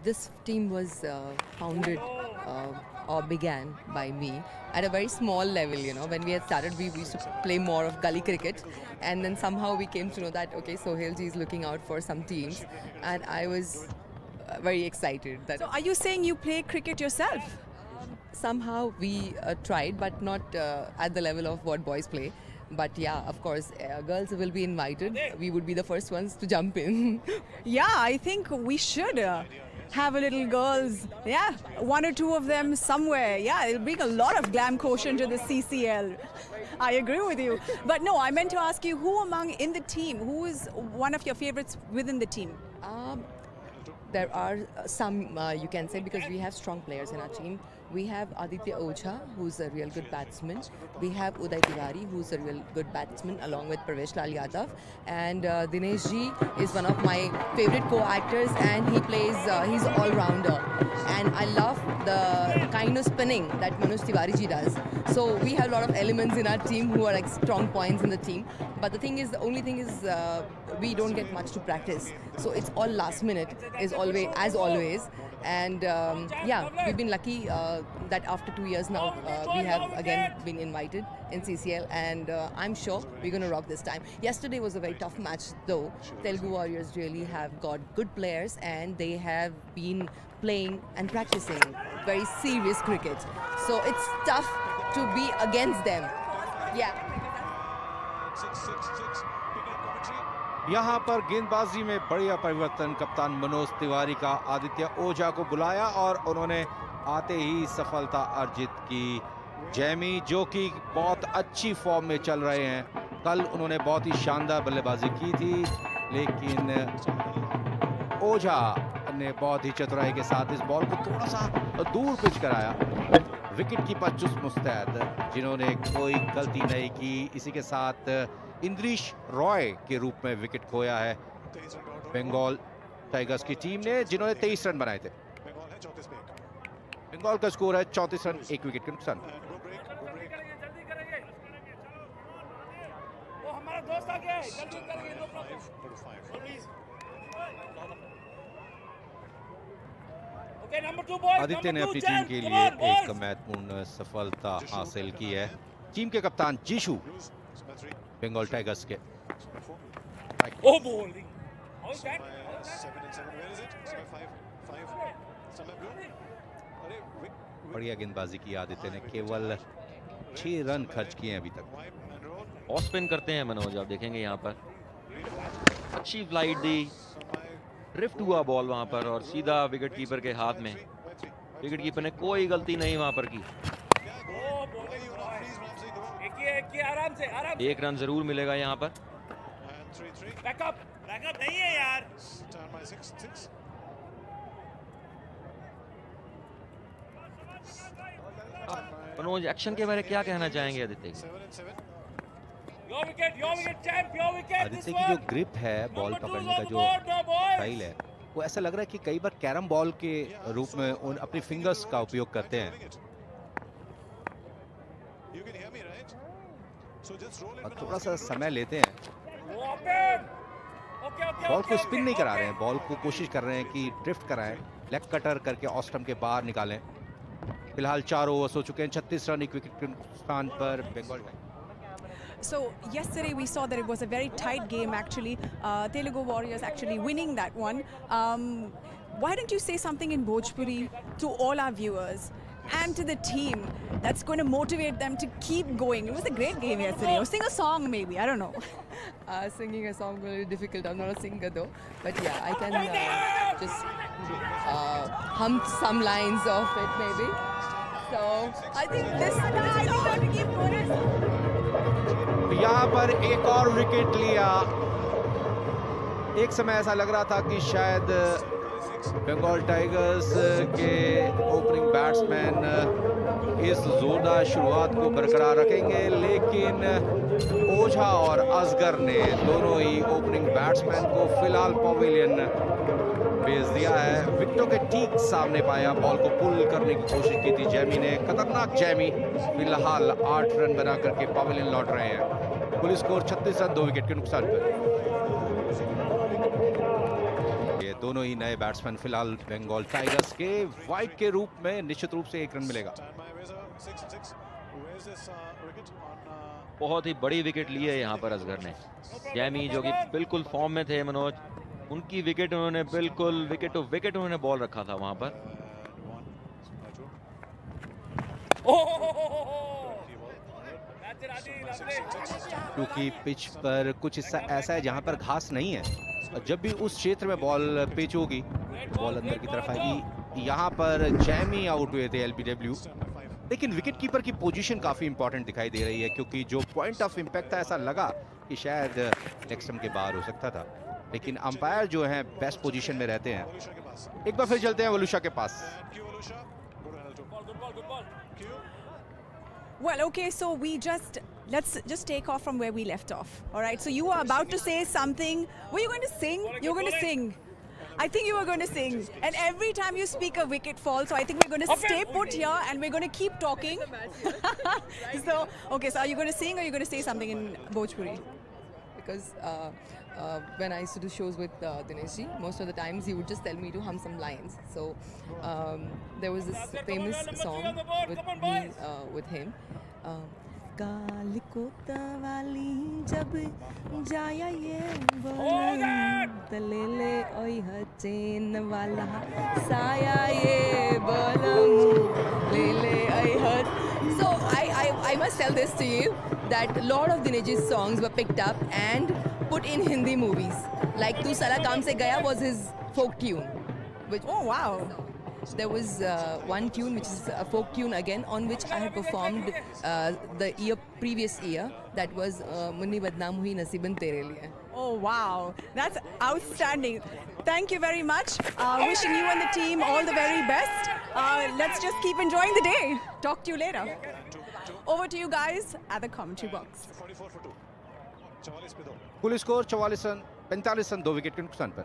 This team was founded or began by me at a very small level. When we had started, we used to play more of gully cricket, and then somehow we came to know that okay, Sohail ji is looking out for some teams, and I was very excited that So, are you saying you play cricket yourself? somehow we tried, but not at the level of what boys play. But yeah, of course, girls will be invited. We would be the first ones to jump in. Yeah, I think we should have a little girls. Yeah, one or two of them somewhere. Yeah, it'll bring a lot of glam quotient to the CCL. I agree with you. But no, I meant to ask you who among in the team, who is one of your favorites within the team? There are some, you can say, because we have strong players in our team. We have Aditya Ojha, who's a real good batsman. We have Uday Tiwari, who's a real good batsman, along with Pravesh Lal Yadav. And Dinesh ji is one of my favorite co-actors, and he plays, he's all-rounder. And I love the kind of spinning that Manoj Tiwari ji does. So we have a lot of elements in our team who are like strong points in the team. But the only thing is, we don't get much to practice. So it's all last minute, as always. And yeah, we've been lucky that after 2 years now, we have again been invited in CCL, and I'm sure we're going to rock this time. Yesterday was a very tough match though. Telugu Warriors really have got good players, and they have been playing and practicing very serious cricket. So it's tough to be against them. Yeah. यहाँ पर गेंदबाजी में बढ़िया परिवर्तन कप्तान मनोज तिवारी का आदित्य ओझा को बुलाया और उन्होंने आते ही सफलता अर्जित की। जैमी जो कि बहुत अच्छी फॉर्म में चल रहे हैं, कल उन्होंने बहुत ही शानदार बल्लेबाजी की थी, लेकिन ओझा ने बहुत ही चतुराई के साथ इस बॉल को थोड़ा सा दूर पिच कराया। विकेट कीपर चुस्त मुस्तैद, जिन्होंने कोई गलती नहीं की। इसी के साथ इंद्रीश रॉय के रूप में विकेट खोया है बंगाल टाइगर्स की टीम ने, जिन्होंने 23 रन बनाए थे। बंगाल का स्कोर है 34 रन 1 विकेट के नुकसान। आदित्य ने अपनी टीम के लिए एक महत्वपूर्ण सफलता हासिल की है। टीम के कप्तान जीशु बंगाल टाइगर्स के। बढ़िया गेंदबाजी की आदित्य ने, केवल 6 रन खर्च किए हैं अभी तक। ऑफ स्पिन करते हैं मनोज, आप देखेंगे यहाँ पर अच्छी फ्लाइट दी, ड्रिफ्ट हुआ बॉल वहां पर और सीधा विकेट कीपर के हाथ में। विकेट कीपर ने कोई गलती नहीं वहां पर की। एक रन जरूर मिलेगा यहाँ पर। बैकअप नहीं है यार। मनोज एक्शन के बारे में क्या कहना चाहेंगे आदित्य की? आदित्य की जो ग्रिप है, बॉल पकड़ने का जो स्टाइल है, वो ऐसा लग रहा है कि कई बार कैरम बॉल के रूप में उन अपनी फिंगर्स का उपयोग करते हैं। और थोड़ा सा समय लेते हैं, बॉल को स्पिन नहीं करा रहे हैं, बॉल को कोशिश कर रहे हैं कि ड्रिफ्ट कराएं, लेग कटर करके ऑफ स्टंप के बाहर निकालें। फिलहाल 4 ओवर्स हो चुके हैं, 36 रन 1 विकेट के नुकसान पर Bengal. So yesterday we saw that it was a very tight game actually. Telugu Warriors actually winning that one. Why don't you say something in Bhojpuri to all our viewers and to the team that's going to motivate them to keep going? It was a great game yesterday. Or sing a song maybe, I don't know. Singing a song will be difficult. I'm not a singer though, but yeah, I can just hum some lines of it maybe. So I think this is how to keep bonus. यहाँ पर एक और wicket लिया। एक समय ऐसा लग रहा था कि शायद बंगाल टाइगर्स के ओपनिंग बैट्समैन इस जोरदार शुरुआत को बरकरार रखेंगे, लेकिन ओझा और असगर ने दोनों ही ओपनिंग बैट्समैन को फिलहाल पवेलियन भेज दिया है। विकेटों के ठीक सामने पाया, बॉल को पुल करने की कोशिश की थी जैमी ने। खतरनाक जैमी फिलहाल 8 रन बना करके पवेलियन लौट रहे हैं। कुल स्कोर 36 रन 2 विकेट के नुकसान पर। ये दोनों ही नए बैट्समैन फिलहाल बंगाल टाइगर्स के। वाइड के रूप में निश्चित रूप से 1 रन मिलेगा। बहुत ही बड़ी विकेट ली है यहाँ पर असगर ने। जैमी जो कि बिल्कुल फॉर्म में थे मनोज, उनकी विकेट उन्होंने बिल्कुल विकेट टू विकेट उन्होंने बॉल रखा था वहां पर। क्योंकि पिच पर कुछ हिस्सा ऐसा है जहां पर घास नहीं है, और जब भी उस क्षेत्र में बॉल पिच होगी बॉल अंदर की तरफ आएगी। यहाँ पर जैमी आउट हुए थे एलबीडब्ल्यू, लेकिन विकेट कीपर की पोजीशन काफी इंपॉर्टेंट दिखाई दे रही है, क्योंकि जो पॉइंट ऑफ इंपैक्ट था ऐसा लगा कि शायद लेग स्टंप के बाहर हो सकता था, लेकिन अंपायर जो हैं बेस्ट पोजीशन में रहते हैं। एक बार फिर चलते हैं वलूशा के पास। Well, okay, so let's just take off from where we left off. All right, so you were about to say something. Were you going to sing? You were going to sing. I think you were going to sing. And every time you speak a wicket fall, so I think we're going to stay put here and we're going to keep talking. So, okay, so are you going to sing or are you going to say something in Bhojpuri? Because when I used to do shows with Dinesh ji, most of the times he would just tell me to hum some lines. So there was this famous song with him. काल को तवाली जब जाया ये बोलम तले ले ओई हचेन वाला साया ये बोलम ले ले ओई Hutch. So I must tell this to you that a lot of Dinesh's songs were picked up and put in Hindi movies. Like Tu Sala Kaam Se Gaya was his folk tune. Which, Oh, wow. there was one tune which is a folk tune again, on which I had performed the previous year. That was Munni Badnaam Hui Nasiban Tere Liye. Oh, wow. That's outstanding. Thank you very much. Wishing you and the team all the very best. Let's just keep enjoying the day. Talk to you later. Over to you guys at the commentary box. कुल score 44 run 45 run 2 wicket के नुकसान पर।